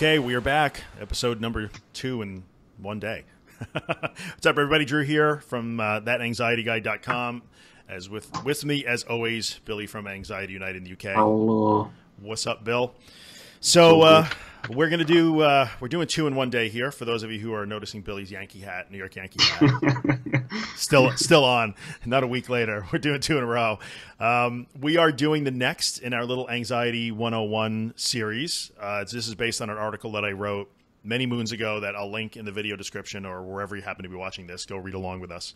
Okay, we are back. Episode number 2 in one day. What's up, everybody? Drew here from thatanxietyguy.com. As with me, as always, Billy from Anxiety United in the UK. Hello. What's up, Bill? So we're gonna do we're doing 2 in one day here. For those of you who are noticing Billy's Yankee hat, New York Yankee hat, still on. Not a week later, we're doing 2 in a row. We are doing the next in our little Anxiety 101 series. This is based on an article that I wrote many moons ago that I'll link in the video description or wherever you happen to be watching this. Go read along with us.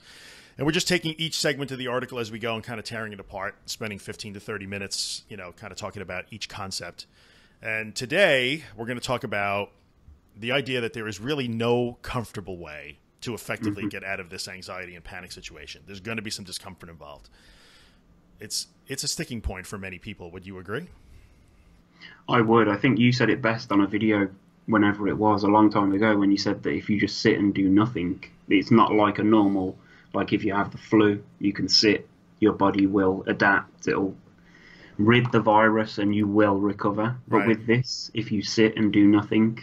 And we're just taking each segment of the article as we go and kind of tearing it apart, spending 15 to 30 minutes, kind of talking about each concept. And today we're going to talk about the idea that there is really no comfortable way to effectively get out of this anxiety and panic situation. There's going to be some discomfort involved. It's a sticking point for many people. Would you agree? I would. I think you said it best on a video whenever it was, a long time ago, when you said that if you just sit and do nothing, it's not like a normal, like if you have the flu, you can sit, your body will adapt, it'll rid the virus and you will recover. But right. With this, if you sit and do nothing,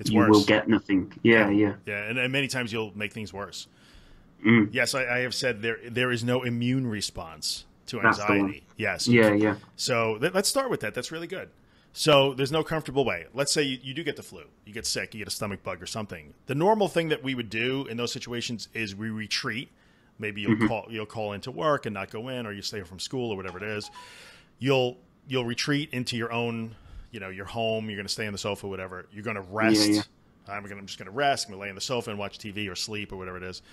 you worse. will get nothing. Yeah. Yeah, and many times you'll make things worse. Yes, I have said there is no immune response to anxiety. Yes. Yeah. So let's start with that. That's really good. So there's no comfortable way. Let's say you do get the flu, you get sick, you get a stomach bug or something. The normal thing that we would do in those situations is we retreat. Maybe you'll call into work and not go in, or you stay from school or whatever it is. You'll retreat into your own, your home. You're going to stay on the sofa, whatever. You're going to rest. Yeah. I'm just going to rest. I'm going to lay on the sofa and watch TV or sleep or whatever it is.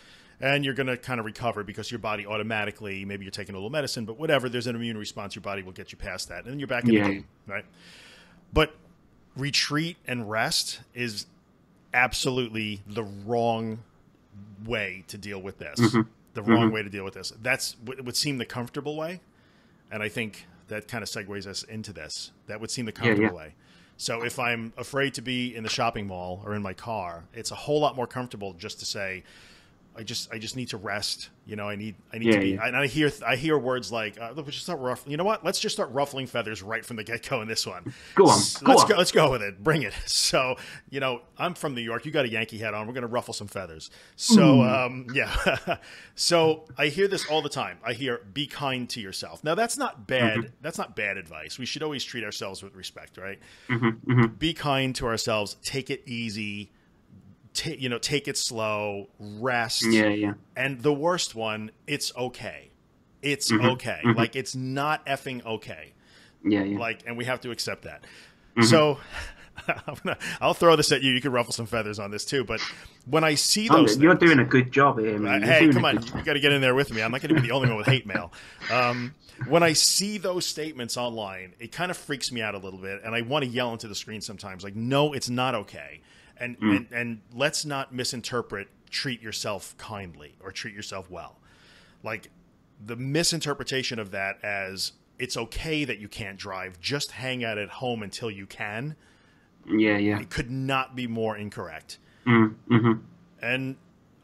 And you're going to kind of recover because your body automatically, maybe you're taking a little medicine, but whatever, there's an immune response. Your body will get you past that. And then you're back in the game, right? But retreat and rest is absolutely the wrong way to deal with this. The wrong way to deal with this. That's what would seem the comfortable way. And I think that kind of segues us into this. That would seem the comfortable way. So if I'm afraid to be in the shopping mall or in my car, it's a whole lot more comfortable just to say, I just need to rest. I need to be. And I hear words like, let's just start ruffling. You know what? Let's just start ruffling feathers right from the get go in this one. Go on. Let's go with it. Bring it. So I'm from New York. You got a Yankee hat on. We're gonna ruffle some feathers. So yeah. So I hear this all the time. I hear, be kind to yourself. Now that's not bad. That's not bad advice. We should always treat ourselves with respect, right? Be kind to ourselves. Take it easy. Take it slow, rest. Yeah. And the worst one, it's okay. It's okay. Like, it's not effing okay. Yeah. Like, and we have to accept that. So I'll throw this at you. You can ruffle some feathers on this too. But when I see those you're doing a good job here, man. Hey, come on. You got to get in there with me. I'm not going to be the only one with hate mail. When I see those statements online, it kind of freaks me out a little bit. And I want to yell into the screen sometimes. Like, no, it's not okay. And let's not misinterpret treat yourself kindly or treat yourself well. Like, the misinterpretation of that as it's okay that you can't drive, just hang out at home until you can. Yeah. It could not be more incorrect. And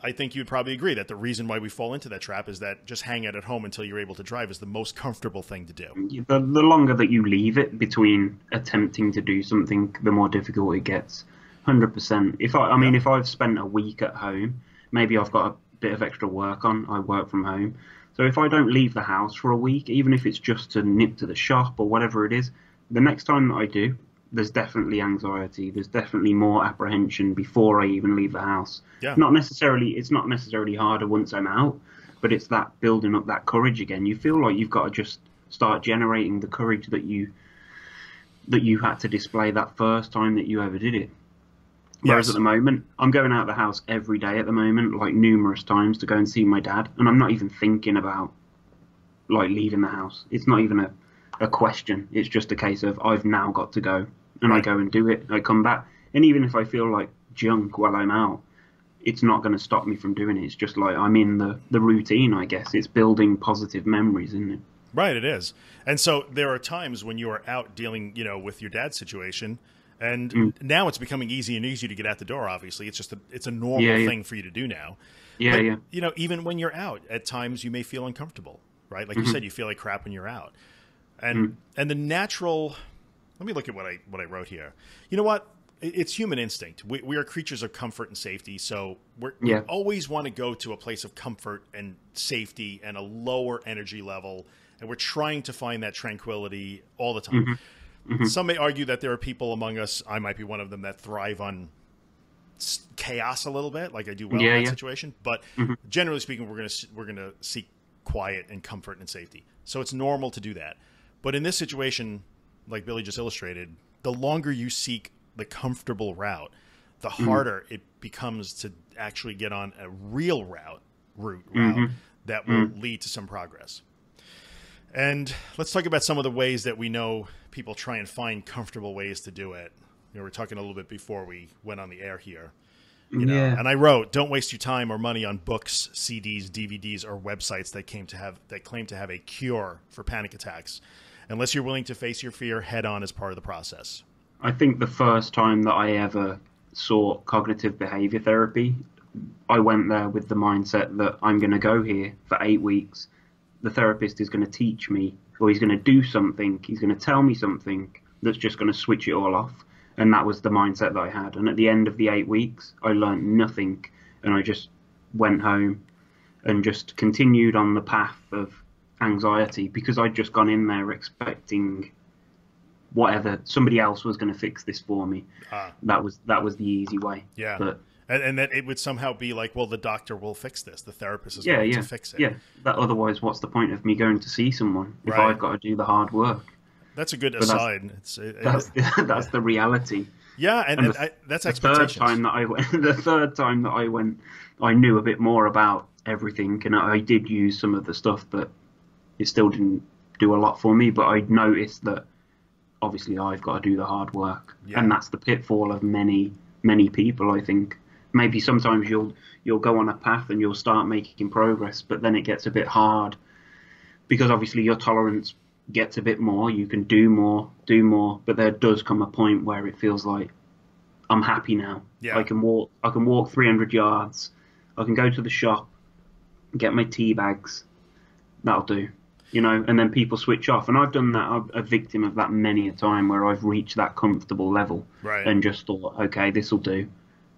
I think you'd probably agree that the reason why we fall into that trap is that just hang out at home until you're able to drive is the most comfortable thing to do. The longer that you leave it between attempting to do something, the more difficult it gets. 100%. If I've spent a week at home, maybe I've got a bit of extra work on. I work from home. So if I don't leave the house for a week, even if it's just to nip to the shop or whatever it is, the next time that I do, there's definitely anxiety. There's definitely more apprehension before I even leave the house. Yeah. It's not necessarily harder once I'm out, but it's that building up that courage again. You feel like you've got to just start generating the courage that you had to display that first time that you ever did it. Whereas at the moment, I'm going out of the house every day at the moment, like numerous times to go and see my dad. And I'm not even thinking about like leaving the house. It's not even a question. It's just a case of I've now got to go. And I go and do it. I come back. And even if I feel like junk while I'm out, it's not going to stop me from doing it. It's just like I'm in the routine, I guess. It's building positive memories, isn't it? Right, it is. And so there are times when you are out dealing, with your dad's situation. And now it's becoming easier and easier to get out the door, obviously. It's just it's a normal thing for you to do now. Yeah. Even when you're out, at times you may feel uncomfortable, right? Like you said, you feel like crap when you're out. And the natural, let me look at what I wrote here. You know what? it's human instinct. We are creatures of comfort and safety. So we Yeah. always want to go to a place of comfort and safety and a lower energy level. And we're trying to find that tranquility all the time. Some may argue that there are people among us, I might be one of them, that thrive on chaos a little bit, like I do well in that situation. But generally speaking, we're gonna seek quiet and comfort and safety. So it's normal to do that. But in this situation, like Billy just illustrated, the longer you seek the comfortable route, the harder it becomes to actually get on a real route that will lead to some progress. And let's talk about some of the ways that we know people try and find comfortable ways to do it. You know, we're talking a little bit before we went on the air here. You know, and I wrote, don't waste your time or money on books, CDs, DVDs, or websites that claim to have a cure for panic attacks, unless you're willing to face your fear head on as part of the process. I think the first time that I ever saw cognitive behavior therapy, I went there with the mindset that I'm going to go here for 8 weeks. The therapist is going to teach me, or he's going to do something. He's going to tell me something that's just going to switch it all off. And that was the mindset that I had. And at the end of the 8 weeks, I learned nothing. And I just went home and just continued on the path of anxiety, because I'd just gone in there expecting whatever, somebody else was going to fix this for me. That was the easy way. Yeah. But, and that it would somehow be like, well, the doctor will fix this. The therapist is going to fix it. Yeah. That otherwise, what's the point of me going to see someone if I've got to do the hard work? That's a good aside. That's the reality. Yeah, and that's expectations. The third time that I went, I knew a bit more about everything, and I did use some of the stuff, but it still didn't do a lot for me. But I noticed that obviously I've got to do the hard work, and that's the pitfall of many people. I think maybe sometimes you'll go on a path and you'll start making progress, but then it gets a bit hard because obviously your tolerance gets a bit more, you can do more, but there does come a point where it feels like I'm happy now. I can walk 300 yards, I can go to the shop, get my tea bags, that'll do, you know. And then people switch off, and I've done that. I'm a victim of that many a time, where I've reached that comfortable level and just thought, okay, this'll do,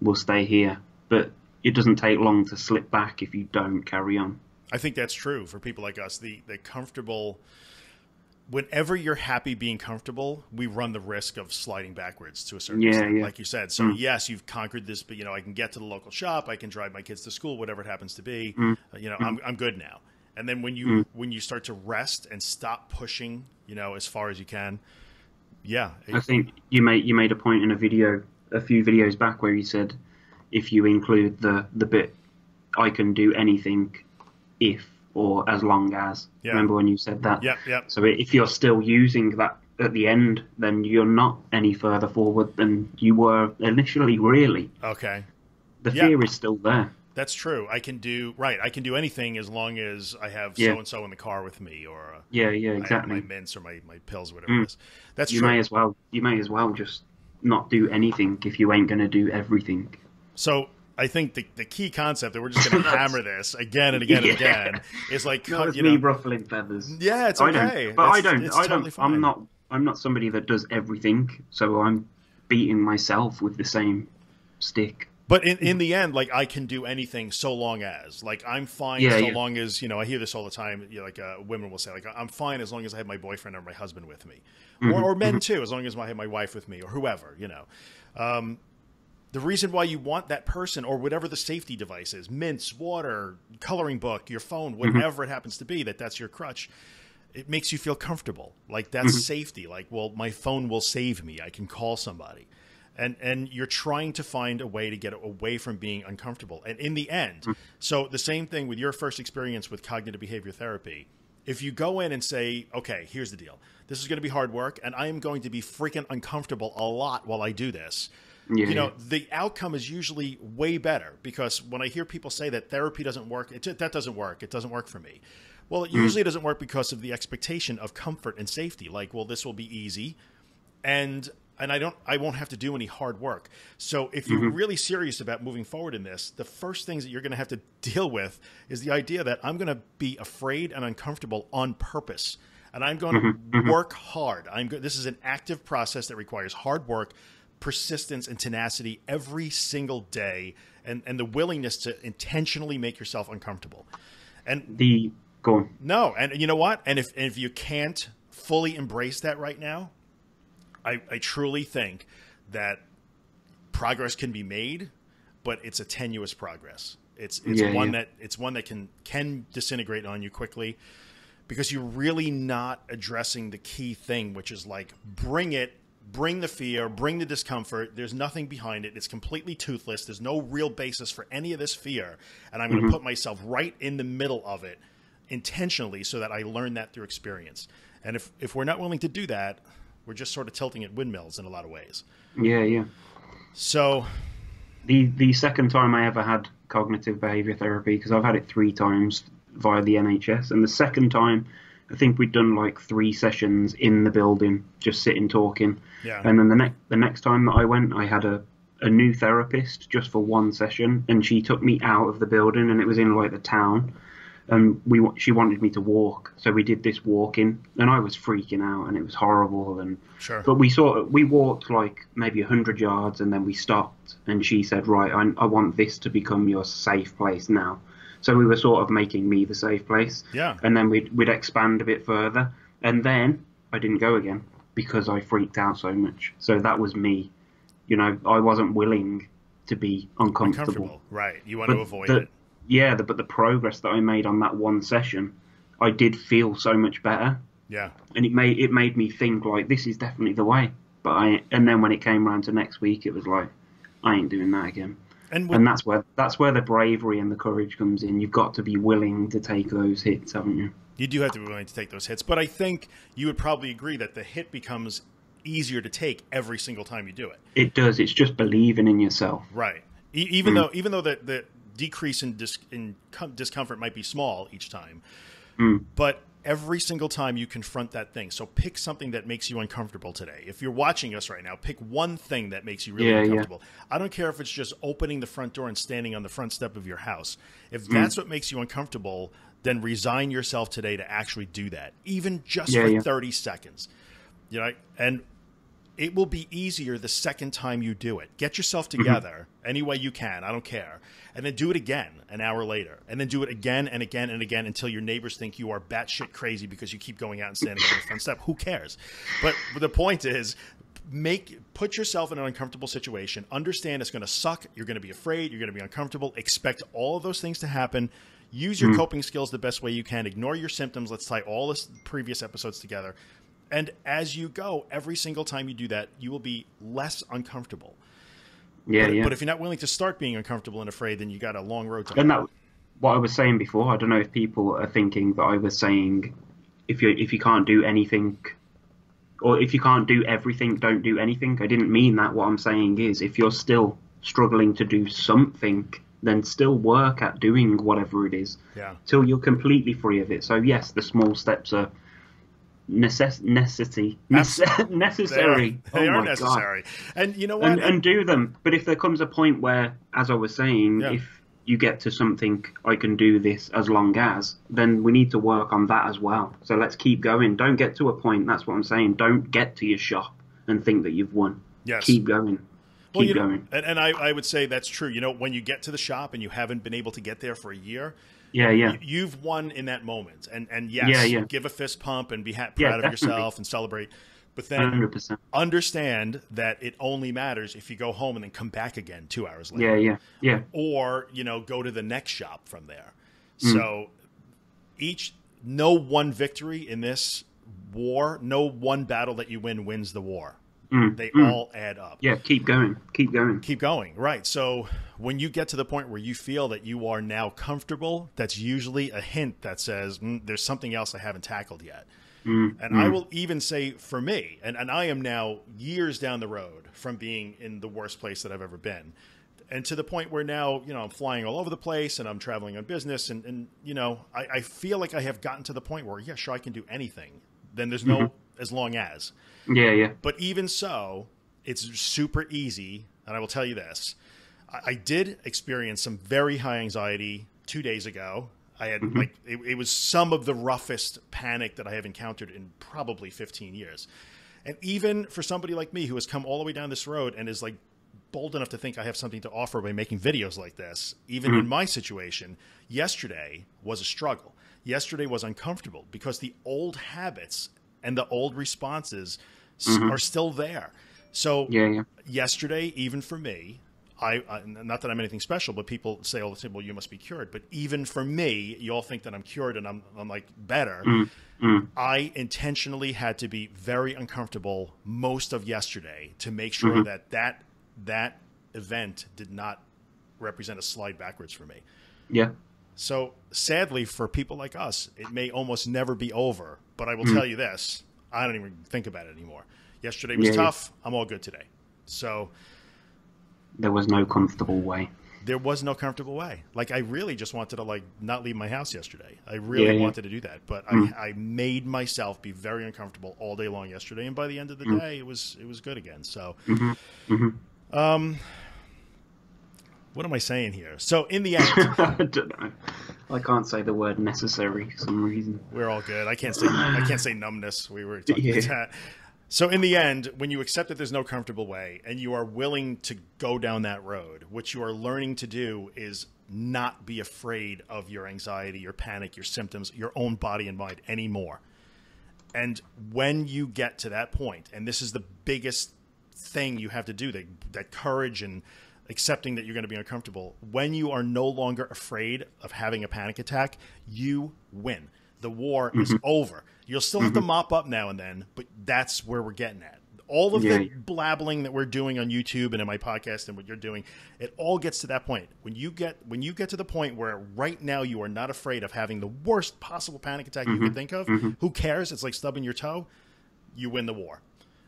we'll stay here. But it doesn't take long to slip back if you don't carry on. I think that's true for people like us. The comfortable, whenever you're happy being comfortable, we run the risk of sliding backwards to a certain extent, like you said. So yes, you've conquered this, but you know, I can get to the local shop, I can drive my kids to school, whatever it happens to be. You know, I'm good now. And then when you start to rest and stop pushing, you know, as far as you can, I think you made a point in a few videos back, where you said if you include the bit, I can do anything if or as long as. Remember when you said that? So if you're still using that at the end, then you're not any further forward than you were initially, really. Okay. The fear is still there. That's true. I can do anything as long as I have so-and-so in the car with me, or exactly. I have my mints or my pills, whatever it is. That's true. You may as well just not do anything if you ain't going to do everything. So I think the key concept that we're just going to hammer this again and again and again is like, me ruffling feathers. Yeah, it's okay. I don't. I'm not somebody that does everything. So I'm beating myself with the same stick. But in the end, like, I can do anything so long as, like, I'm fine long as, you know, I hear this all the time. You know, like women will say, like, I'm fine as long as I have my boyfriend or my husband with me, or men too, as long as I have my wife with me, or whoever, you know. The reason why you want that person, or whatever the safety device is, mints, water, coloring book, your phone, whatever it happens to be, that's your crutch, it makes you feel comfortable. Like, that's safety. Like, well, my phone will save me. I can call somebody. And you're trying to find a way to get away from being uncomfortable. And in the end, so the same thing with your first experience with cognitive behavior therapy. If you go in and say, okay, here's the deal. This is going to be hard work, and I am going to be freaking uncomfortable a lot while I do this. You know, the outcome is usually way better, because when I hear people say that therapy doesn't work, that doesn't work. It doesn't work for me. Well, it usually doesn't work because of the expectation of comfort and safety. Like, well, this will be easy, and I won't have to do any hard work. So if you're really serious about moving forward in this, the first things that you're going to have to deal with is the idea that I'm going to be afraid and uncomfortable on purpose. And I'm going to work hard. This is an active process that requires hard work, persistence and tenacity every single day, and the willingness to intentionally make yourself uncomfortable. And go on. No, and you know what? And if you can't fully embrace that right now, I truly think that progress can be made, but it's a tenuous progress. It's one that can disintegrate on you quickly, because you're really not addressing the key thing, which is like, bring the fear, bring the discomfort. There's nothing behind it. It's completely toothless. There's no real basis for any of this fear. And I'm going to put myself right in the middle of it intentionally so that I learn that through experience. And if we're not willing to do that, we're just sort of tilting at windmills in a lot of ways. Yeah. So the second time I ever had cognitive behavior therapy, because I've had it 3 times via the NHS, and the second time I think we'd done like 3 sessions in the building, just sitting talking. Yeah. And then the next time that I went, I had a new therapist just for 1 session, and she took me out of the building, and it was in like the town, and she wanted me to walk, so we did this walking, and I was freaking out, and it was horrible. And sure. But we walked like maybe 100 yards, and then we stopped, and she said, right, I want this to become your safe place now. So we were sort of making me the safe place. Yeah. And then we'd expand a bit further. And then I didn't go again because I freaked out so much. So that was me. You know, I wasn't willing to be uncomfortable. Right. You want to avoid it. Yeah, but the progress that I made on that 1 session, I did feel so much better. Yeah. And it made me think like, this is definitely the way. And then when it came around to next week, it was like, I ain't doing that again. And that's where the bravery and the courage comes in. You've got to be willing to take those hits, haven't you? You do have to be willing to take those hits. But I think you would probably agree that the hit becomes easier to take every single time you do it. It does. It's just believing in yourself. Right. Even though the decrease in discomfort might be small each time, but every single time you confront that thing. So pick something that makes you uncomfortable today. If you're watching us right now, pick one thing that makes you really uncomfortable. Yeah. I don't care if it's just opening the front door and standing on the front step of your house. If that's what makes you uncomfortable, then resign yourself today to actually do that, even just for 30 seconds. You know, and it will be easier the second time you do it. Get yourself together any way you can. I don't care. And then do it again an hour later. And then do it again and again and again until your neighbors think you are batshit crazy because you keep going out and standing on the front step. Who cares? But the point is, put yourself in an uncomfortable situation. Understand it's going to suck. You're going to be afraid. You're going to be uncomfortable. Expect all of those things to happen. Use your coping skills the best way you can. Ignore your symptoms. Let's tie all the previous episodes together. And as you go, every single time you do that, you will be less uncomfortable. But if you're not willing to start being uncomfortable and afraid, then you got a long road to go. And that, what I was saying before, I don't know if people are thinking that I was saying, if you can't do anything, or if you can't do everything, don't do anything. I didn't mean that. What I'm saying is, if you're still struggling to do something, then still work at doing whatever it is till you're completely free of it. So yes, the small steps are necessary. They are necessary. God. And you know what? And do them. But if there comes a point where, as I was saying, if you get to something, I can do this as long as, then we need to work on that as well. So let's keep going. Don't get to a point. That's what I'm saying. Don't get to your shop and think that you've won. Yes. Keep going. Keep going. And I would say that's true. You know, when you get to the shop and you haven't been able to get there for a year, you've won in that moment. And yes, give a fist pump and be proud of yourself and celebrate. But then 100%. Understand that it only matters if you go home and then come back again 2 hours later. Yeah. Or, go to the next shop from there. So no one victory in this war, no one battle that you wins the war. They all add up. Yeah, keep going. Keep going. Keep going. Right. So when you get to the point where you feel that you are now comfortable, that's usually a hint that says, there's something else I haven't tackled yet. I will even say for me, and I am now years down the road from being in the worst place that I've ever been. And to the point where now, I'm flying all over the place and I'm traveling on business. And I feel like I have gotten to the point where, sure, I can do anything. Then there's no as long as. Yeah. But even so, it's super easy. And I will tell you this. I did experience some very high anxiety 2 days ago. I had it was some of the roughest panic that I have encountered in probably 15 years. And even for somebody like me who has come all the way down this road and is like bold enough to think I have something to offer by making videos like this, even in my situation, yesterday was a struggle. Yesterday was uncomfortable because the old habits and the old responses are still there. So yesterday, even for me, I not that I'm anything special, but people say all the time, well, you must be cured. But even for me, you all think that I'm cured and I'm like better. I intentionally had to be very uncomfortable most of yesterday to make sure that event did not represent a slide backwards for me. Yeah. So sadly, for people like us, it may almost never be over. But I will tell you this, I don't even think about it anymore. Yesterday was tough. I'm all good today. So there was no comfortable way. There was no comfortable way. Like, I really just wanted to like not leave my house yesterday. I really wanted to do that, but I made myself be very uncomfortable all day long yesterday, and by the end of the day, it was good again. So, what am I saying here? So in the end, I don't know. I can't say the word necessary for some reason. We're all good. I can't say numbness. We were talking about that. So in the end, when you accept that there's no comfortable way and you are willing to go down that road, what you are learning to do is not be afraid of your anxiety, your panic, your symptoms, your own body and mind anymore. And when you get to that point, and this is the biggest thing you have to do, that courage and accepting that you're going to be uncomfortable, when you are no longer afraid of having a panic attack, you win. The war is over. You'll still have to mop up now and then, but that's where we're getting at. All of the blabbling that we're doing on YouTube and in my podcast and what you're doing, it all gets to that point. When you get to the point where right now you are not afraid of having the worst possible panic attack you can think of, who cares? It's like stubbing your toe. You win the war.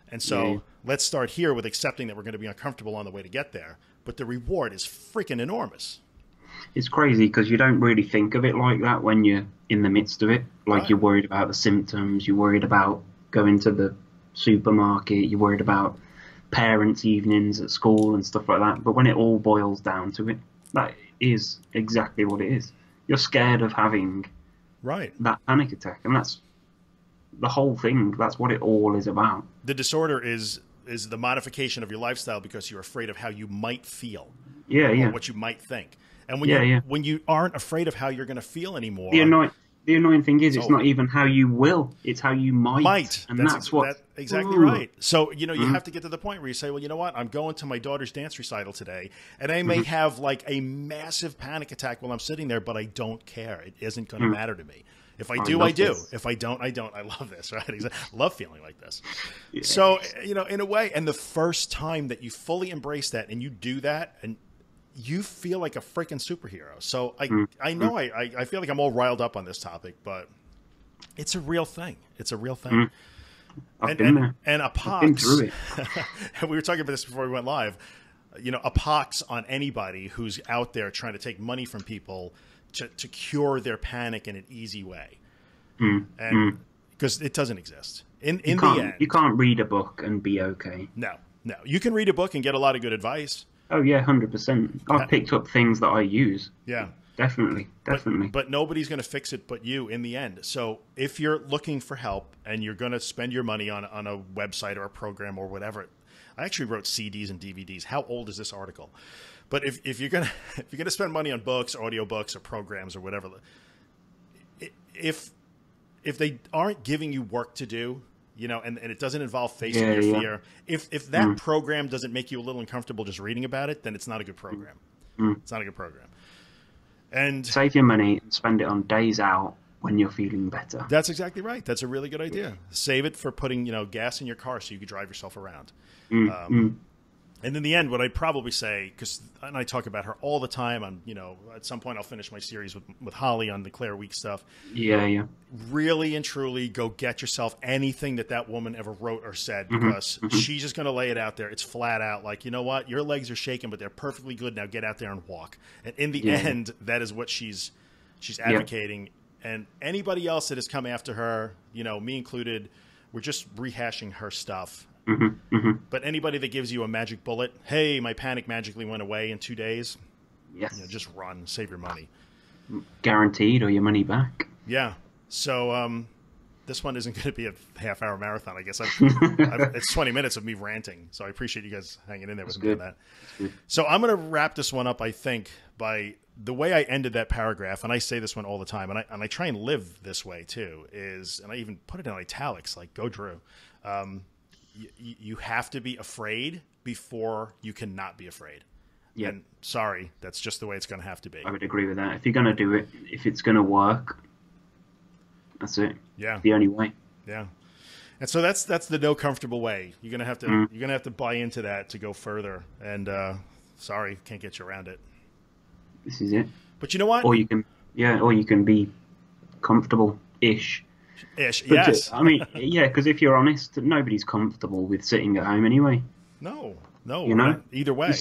And so let's start here with accepting that we're going to be uncomfortable on the way to get there, but the reward is freaking enormous. It's crazy because you don't really think of it like that when you're in the midst of it. Like you're worried about the symptoms, you're worried about going to the supermarket, you're worried about parents' evenings at school and stuff like that. But when it all boils down to it, that is exactly what it is. You're scared of having that panic attack, and that's the whole thing. That's what it all is about. The disorder is the modification of your lifestyle because you're afraid of how you might feel, or what you might think. And when you aren't afraid of how you're going to feel anymore, the annoying thing is it's not even how you will; it's how you might. And that's exactly right. So you have to get to the point where you say, well, you know what? I'm going to my daughter's dance recital today, and I may have like a massive panic attack while I'm sitting there, but I don't care. It isn't going to matter to me. If I do, I do. If I don't, I don't. I love this, right? I love feeling like this. Yes. So, in a way, and the first time that you fully embrace that and you do that, and you feel like a freaking superhero. So I know I feel like I'm all riled up on this topic, but it's a real thing. It's a real thing. I've been there. And a pox. I've been through it. And we were talking about this before we went live. A pox on anybody who's out there trying to take money from people to cure their panic in an easy way. And because it doesn't exist. In the end, you can't read a book and be okay. No. You can read a book and get a lot of good advice. Oh yeah, 100%. I've picked up things that I use. Yeah. Definitely. But nobody's going to fix it but you in the end. So if you're looking for help and you're going to spend your money on a website or a program or whatever, I actually wrote CDs and DVDs. How old is this article? But if you're gonna spend money on books, audiobooks, or programs or whatever, if they aren't giving you work to do, and it doesn't involve facing your fear, if that program doesn't make you a little uncomfortable just reading about it, then it's not a good program. It's not a good program. And save your money and spend it on days out when you're feeling better. That's exactly right. That's a really good idea. Save it for putting gas in your car so you can drive yourself around. And in the end, what I'd probably say, and I talk about her all the time on, at some point I'll finish my series with Holly on the Claire Week stuff. Yeah. Really and truly go get yourself anything that woman ever wrote or said, because she's just going to lay it out there. It's flat out like, you know what? Your legs are shaking, but they're perfectly good. Now get out there and walk. And in the end, that is what she's advocating. And anybody else that has come after her, me included, we're just rehashing her stuff. But anybody that gives you a magic bullet, hey, my panic magically went away in 2 days. Yes. Just run, save your money. Guaranteed, or your money back. Yeah. So this one isn't going to be a half-hour marathon. I guess it's 20 minutes of me ranting. So I appreciate you guys hanging in there with me on that. So I'm going to wrap this one up, I think, by the way I ended that paragraph, and I say this one all the time, and I try and live this way too, and I even put it in italics, like, go Drew. You have to be afraid before you can not be afraid. Yeah. And sorry, that's just the way it's going to have to be. I would agree with that. If you're going to do it, if it's going to work, that's it. Yeah. The only way. Yeah. And so that's the no comfortable way. You're going to have to you're going to have to buy into that to go further. And sorry, can't get you around it. This is it. But you know what? Or you can be comfortable-ish. Yes. I mean, yeah, because if you're honest, nobody's comfortable with sitting at home anyway. No, you know, either way.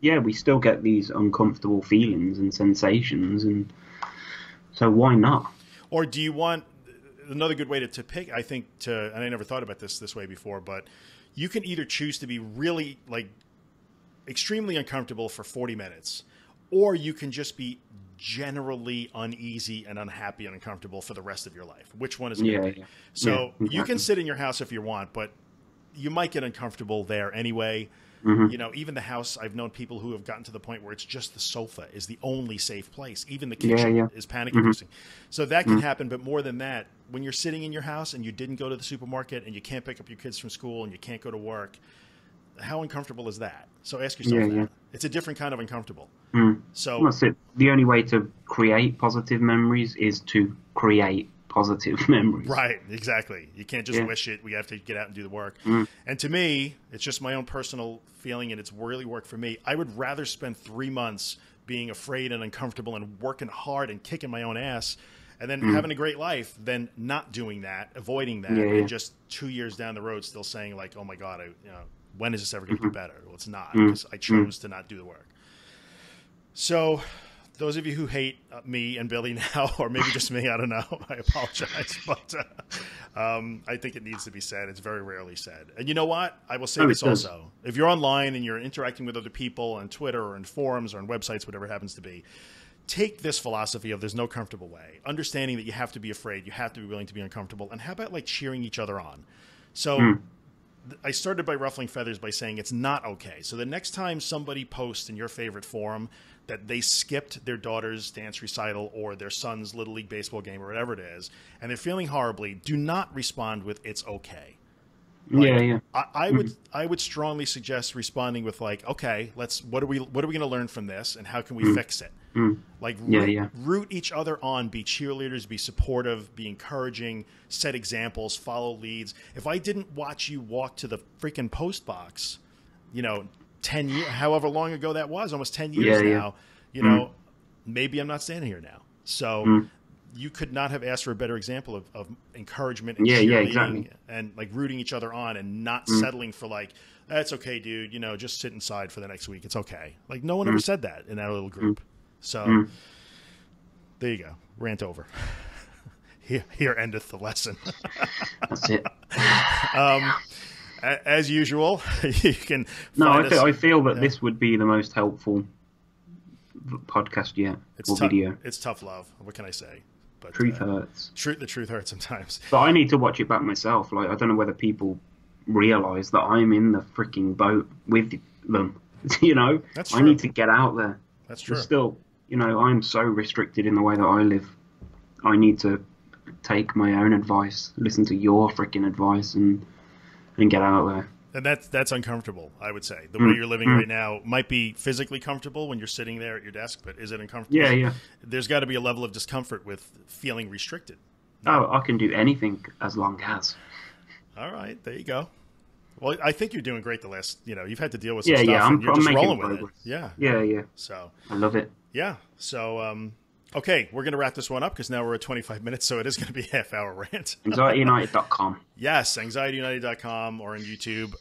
We still get these uncomfortable feelings and sensations, and so why not? Or do you want another good way to pick? I think and I never thought about this way before, but you can either choose to be really like extremely uncomfortable for 40 minutes, or you can just be generally uneasy and unhappy and uncomfortable for the rest of your life. Which one is it going to be? So exactly. You can sit in your house if you want, but you might get uncomfortable there anyway. You know, even the house, I've known people who have gotten to the point where it's just the sofa is the only safe place. Even the kitchen is panic inducing. So that can happen. But more than that, when you're sitting in your house and you didn't go to the supermarket and you can't pick up your kids from school and you can't go to work, how uncomfortable is that? So ask yourself that. It's a different kind of uncomfortable. So that's it. The only way to create positive memories is to create positive memories. Right, exactly. You can't just wish it. We have to get out and do the work. And to me, it's just my own personal feeling, and it's really worked for me. I would rather spend 3 months being afraid and uncomfortable and working hard and kicking my own ass and then having a great life than not doing that, avoiding that, and just 2 years down the road still saying like, oh my God, when is this ever going to get better? Well, it's not, because I chose to not do the work. So those of you who hate me and Billy now, or maybe just me, I don't know, I apologize. But I think it needs to be said. It's very rarely said. And you know what? I will say this also. If you're online and you're interacting with other people on Twitter or in forums or on websites, whatever it happens to be, take this philosophy of there's no comfortable way, understanding that you have to be afraid, you have to be willing to be uncomfortable, and how about like cheering each other on? So I started by ruffling feathers by saying it's not okay. So the next time somebody posts in your favorite forum that they skipped their daughter's dance recital or their son's Little League baseball game or whatever it is, and they're feeling horribly, do not respond with "it's okay." Like, I would strongly suggest responding with like, "Okay, what are we going to learn from this, and how can we fix it?" Like root each other on, be cheerleaders, be supportive, be encouraging, set examples, follow leads. If I didn't watch you walk to the freaking post box, 10 years, however long ago that was, almost 10 years now, maybe I'm not standing here now. So you could not have asked for a better example of encouragement and cheerleading and like rooting each other on and not settling for like, that's okay, dude, just sit inside for the next week. It's okay. Like no one ever said that in that little group. So there you go. Rant over. Here endeth the lesson. That's it. As usual, you can. I feel that this would be the most helpful podcast yet, or video. It's tough love. What can I say? But truth hurts. The truth hurts sometimes. But I need to watch it back myself. Like I don't know whether people realize that I'm in the freaking boat with them. That's true. I need to get out there. That's true. But still, I'm so restricted in the way that I live. I need to take my own advice, listen to your freaking advice, and get out there. And that's uncomfortable, I would say. The way you're living right now might be physically comfortable when you're sitting there at your desk, but is it uncomfortable? Yeah. There's got to be a level of discomfort with feeling restricted. Oh, I can do anything as long as. All right, there you go. Well, I think you're doing great the last, you've had to deal with some stuff, and you're just making rolling progress. with it. Yeah. So I love it. Yeah. So, okay, we're going to wrap this one up because now we're at 25 minutes, so it is going to be a half-hour rant. AnxietyUnited.com. Yes, AnxietyUnited.com or on YouTube.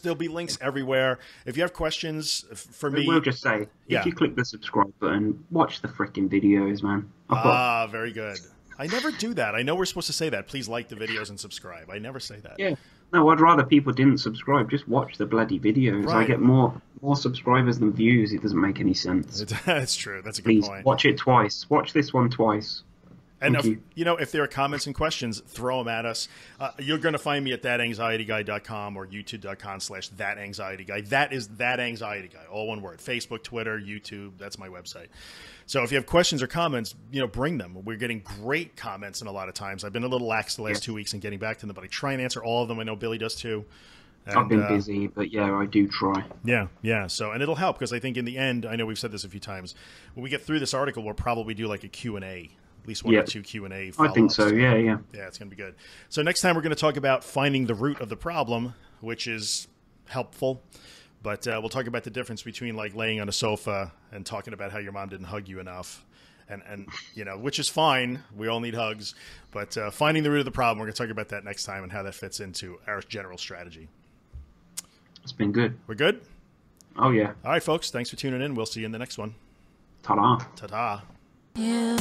There'll be links everywhere. If you have questions for me... We'll just say, if you click the subscribe button, watch the freaking videos, man. Very good. I never do that. I know we're supposed to say that. Please like the videos and subscribe. I never say that. Yeah. No, I'd rather people didn't subscribe. Just watch the bloody videos. Right. I get more subscribers than views. It doesn't make any sense. That's true. That's a good point. Watch it twice. Watch this one twice. And Thank you. you know, if there are comments and questions, throw them at us. You're going to find me at thatanxietyguy.com or youtube.com/thatanxietyguy. That is That Anxiety Guy, all one word. Facebook, Twitter, YouTube. That's my website. So if you have questions or comments, you know, bring them. We're getting great comments, and a lot of times I've been a little lax the last 2 weeks in getting back to them, but I try and answer all of them. I know Billy does too. And, I've been busy, but yeah, I do try. Yeah. So, and it'll help because I think in the end, I know we've said this a few times. When we get through this article, we'll probably do like a Q&A. At least one or two Q&A follow-ups. I think so, yeah. Yeah, it's going to be good. So next time we're going to talk about finding the root of the problem, which is helpful. But we'll talk about the difference between like laying on a sofa and talking about how your mom didn't hug you enough. And you know, which is fine. We all need hugs. But finding the root of the problem, we're going to talk about that next time and how that fits into our general strategy. It's been good. We're good? Oh, yeah. All right, folks. Thanks for tuning in. We'll see you in the next one. Ta-da. Ta-ta. Yeah.